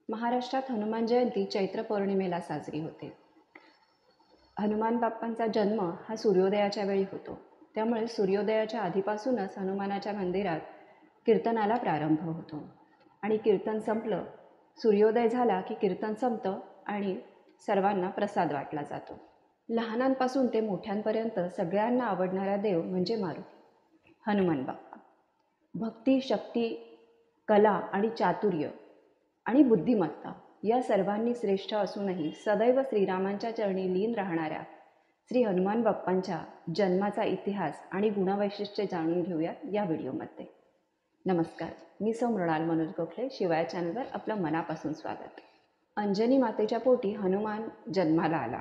महाराष्ट्रात हनुमान जयंती चैत्र पौर्णिमेला साजरी होते. हनुमान बाप्पांचा जन्म हा सूर्योदयाच्या वेळी होतो. त्यामुळे सूर्योदयाच्या आधीपासूनच हनुमानाच्या मंदिरात कीर्तनाला प्रारंभ होतो आणि कीर्तन संपलं, सूर्योदय झाला की कीर्तन संपतं आणि सर्वांना प्रसाद वाटला जातो. लहानांपासून ते मोठ्यांपर्यंत सगळ्यांना आवडणारा देव म्हणजे मारुती, हनुमान बाप्पा. भक्ती, शक्ती, कला आणि चातुर्य आणि बुद्धिमत्ता या सर्वांनी श्रेष्ठ असूनही सदैव श्रीरामांच्या चरणी लीन राहणाऱ्या श्री हनुमान बाप्पांच्या जन्माचा इतिहास आणि गुणवैशिष्ट्ये जाणून घेऊया या व्हिडिओमध्ये. नमस्कार, मी मृणाल मनोज गोखले. शिवाय चॅनलवर आपलं मनापासून स्वागत. अंजनी मातेच्या पोटी हनुमान जन्माला आला.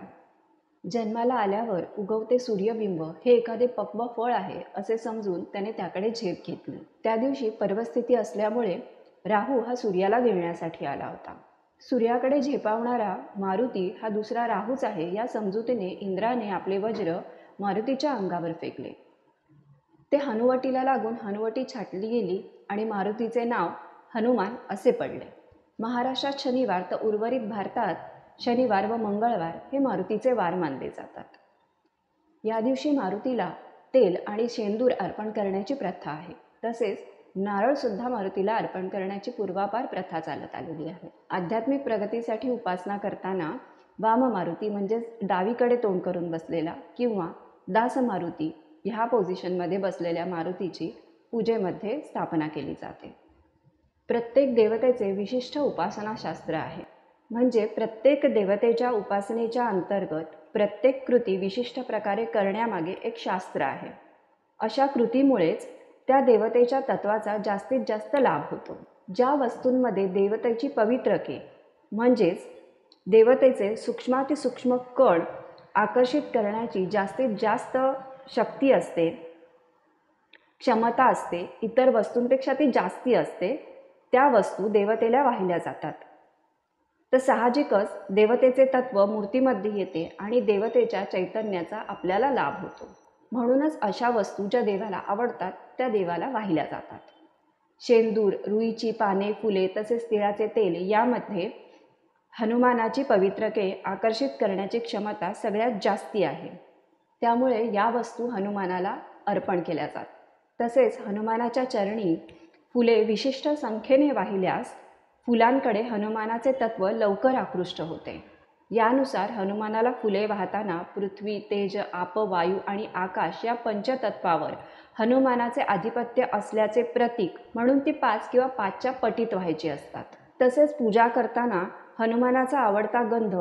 जन्माला आल्यावर उगवते सूर्यबिंब हे एखादे पक्व फळ आहे असे समजून त्याने त्याकडे झेप घेतली. त्या दिवशी पर्वस्थिती असल्यामुळे राहू हा सूर्याला गिळण्यासाठी आला होता. सूर्याकडे झेपावणारा मारुती हा दुसरा राहूच आहे या समजुतीने इंद्राने आपले वज्र मारुतीच्या अंगावर फेकले. ते हनुवटीला लागून हनुवटी छाटली गेली आणि मारुतीचे नाव हनुमान असे पडले. महाराष्ट्रात शनिवार तर उर्वरित भारतात शनिवार व मंगळवार हे मारुतीचे वार मानले जातात. या दिवशी मारुतीला तेल आणि शेंदूर अर्पण करण्याची प्रथा आहे. तसेच नारळसुद्धा मारुतीला अर्पण करण्याची पूर्वापार प्रथा चालत आलेली आहे. आध्यात्मिक प्रगतीसाठी उपासना करताना वाम मारुती म्हणजेच डावीकडे तोंड करून बसलेला किंवा दास मारुती ह्या पोझिशनमध्ये बसलेल्या मारुतीची पूजेमध्ये स्थापना केली जाते. प्रत्येक देवतेचे विशिष्ट उपासनाशास्त्र आहे. म्हणजे प्रत्येक देवतेच्या उपासनेच्या अंतर्गत प्रत्येक कृती विशिष्ट प्रकारे करण्यामागे एक शास्त्र आहे. अशा कृतीमुळेच त्या देवतेच्या तत्वाचा जास्तीत जास्त लाभ होतो. ज्या वस्तूंमध्ये देवतेची पवित्रके म्हणजेच देवतेचे सूक्ष्मातिसूक्ष्म कण आकर्षित करण्याची जास्तीत जास्त शक्ती असते, क्षमता असते, इतर वस्तूंपेक्षा ती जास्ती असते, त्या वस्तू देवतेला वाहिल्या जातात. तर साहजिकच देवतेचे तत्व मूर्तीमध्ये येते आणि देवतेच्या चैतन्याचा आपल्याला लाभ होतो. म्हणूनच अशा वस्तू ज्या देवाला आवडतात त्या देवाला वाहिल्या जातात. शेंदूर, रुईची पाने, फुले तसेच तिळाचे तेल यामध्ये हनुमानाची पवित्रके आकर्षित करण्याची क्षमता सगळ्यात जास्ती आहे. त्यामुळे या वस्तू हनुमानाला अर्पण केल्या जातात. तसेच हनुमानाच्या चरणी फुले विशिष्ट संख्येने वाहिल्यास फुलांकडे हनुमानाचे तत्व लवकर आकृष्ट होते. यानुसार हनुमानाला फुले वाहताना पृथ्वी, तेज, आप, वायू आणि आकाश या पंचतत्वावर हनुमानाचे आधिपत्य असल्याचे प्रतीक म्हणून ती 5 किंवा 5च्या पटीत व्हायची असतात. तसेच पूजा करताना हनुमानाचा आवडता गंध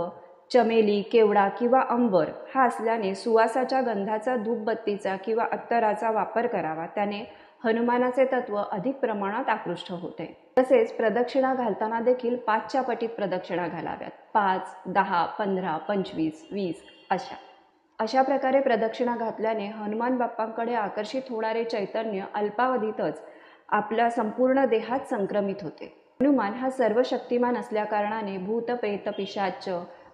चमेली, केवडा किंवा अंबर हा असल्याने सुवासाच्या गंधाचा धूपबत्तीचा किंवा अत्तराचा वापर करावा. त्याने हनुमानाचे तत्व अधिक प्रमाणात आकृष्ट होते. तसेच प्रदक्षिणा घालताना देखील 5च्या पटीत प्रदक्षिणा घालाव्यात. 5, 10, 15, 25, 20 अशा प्रकारे प्रदक्षिणा घातल्याने हनुमान बाप्पांकडे आकर्षित होणारे चैतन्य अल्पावधीतच आपल्या संपूर्ण देहात संक्रमित होते. हनुमान हा सर्व शक्तिमान असल्याकारणाने भूत, प्रेत, पिशाच,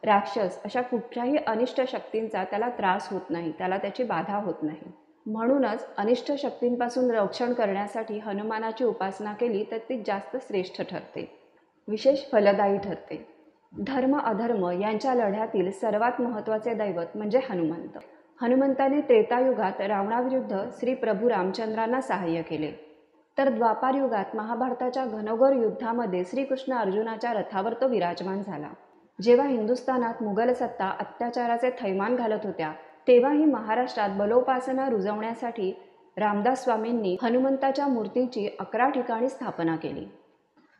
राक्षस अशा कुठल्याही अनिष्ट शक्तींचा त्याला त्रास होत नाही, त्याला त्याची बाधा होत नाही. म्हणूनच अनिष्ट शक्तींपासून रक्षण करण्यासाठी हनुमानाची उपासना केली तर ती जास्त श्रेष्ठ ठरते, विशेष फलदायी ठरते. धर्म अधर्म यांच्या लढ्यातील सर्वात महत्त्वाचे दैवत म्हणजे हनुमंत. हनुमंताने त्रेतायुगात रावणाविरुद्ध श्री प्रभू रामचंद्रांना सहाय्य केले. तर द्वापार युगात महाभारताच्या घनघोर युद्धामध्ये श्रीकृष्ण अर्जुनाच्या रथावर तो विराजमान झाला. जेव्हा हिंदुस्थानात मुघल सत्ता अत्याचाराचे थैमान घालत होत्या तेव्हाही महाराष्ट्रात बलोपासना रुजवण्यासाठी रामदास स्वामींनी हनुमंताच्या मूर्तीची 11 ठिकाणी स्थापना केली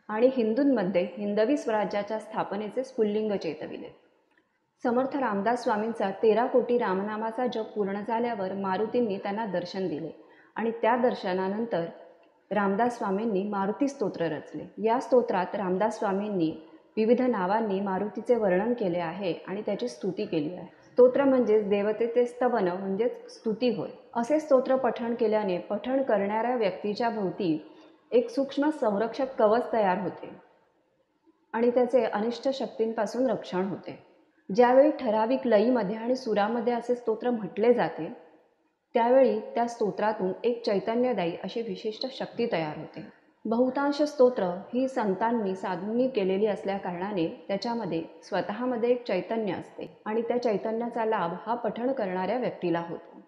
आणि हिंदूंमध्ये हिंदवी स्वराज्याच्या स्थापनेचे स्फुल्लिंग चेतविले. समर्थ रामदास स्वामींचा 13 कोटी रामनामाचा जप पूर्ण झाल्यावर मारुतींनी त्यांना दर्शन दिले आणि त्या दर्शनानंतर रामदास स्वामींनी मारुती स्तोत्र रचले. या स्तोत्रात रामदास स्वामींनी विविध नावांनी मारुतीचे वर्णन केले आहे आणि त्याची स्तुती केली आहे. स्तोत्र म्हणजेच देवतेचे स्तवन म्हणजेच स्तुती होय. असे स्तोत्र पठण केल्याने पठण करणाऱ्या व्यक्तीच्या भोवती एक सूक्ष्म संरक्षक कवच तयार होते आणि त्याचे अनिष्ट शक्तींपासून रक्षण होते. ज्यावेळी ठराविक लयीमध्ये आणि सुरामध्ये असे स्तोत्र म्हटले जाते त्यावेळी त्या स्तोत्रातून एक चैतन्यदायी अशी विशिष्ट शक्ती तयार होते. बहुतांश स्तोत्र ही संतांनी साधूंनी केलेली असल्याकारणाने त्याच्यामध्ये स्वतःमध्ये एक चैतन्य असते आणि त्या चैतन्याचा लाभ हा पठण करणाऱ्या व्यक्तीला होतो.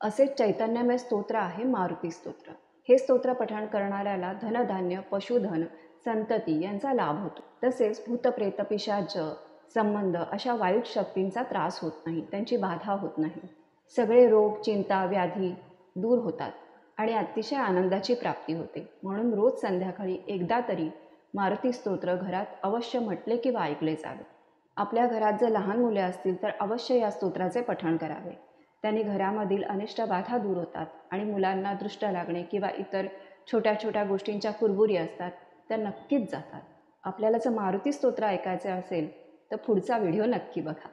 असेच चैतन्यमय स्तोत्र आहे मारुती स्तोत्र. हे स्तोत्र पठण करणाऱ्याला धनधान्य, पशुधन, संतती यांचा लाभ होतो. तसेच भूतप्रेत, पिशाच संबंध अशा वाईट शक्तींचा त्रास होत नाही, त्यांची बाधा होत नाही. सगळे रोग, चिंता, व्याधी दूर होतात आणि अतिशय आनंदाची प्राप्ती होते. म्हणून रोज संध्याकाळी एकदा तरी मारुती स्तोत्र घरात अवश्य म्हटले किंवा ऐकले जावे. आपल्या घरात जर लहान मुले असतील तर अवश्य या स्तोत्राचे पठण करावे. त्यांनी घरामधील अनिष्ट बाधा दूर होतात आणि मुलांना दृष्ट लागणे किंवा इतर छोट्या छोट्या गोष्टींच्या कुरबुरी असतात त्या नक्कीच जातात. आपल्याला जर मारुती स्तोत्र ऐकायचे असेल तर पुढचा व्हिडिओ नक्की बघा.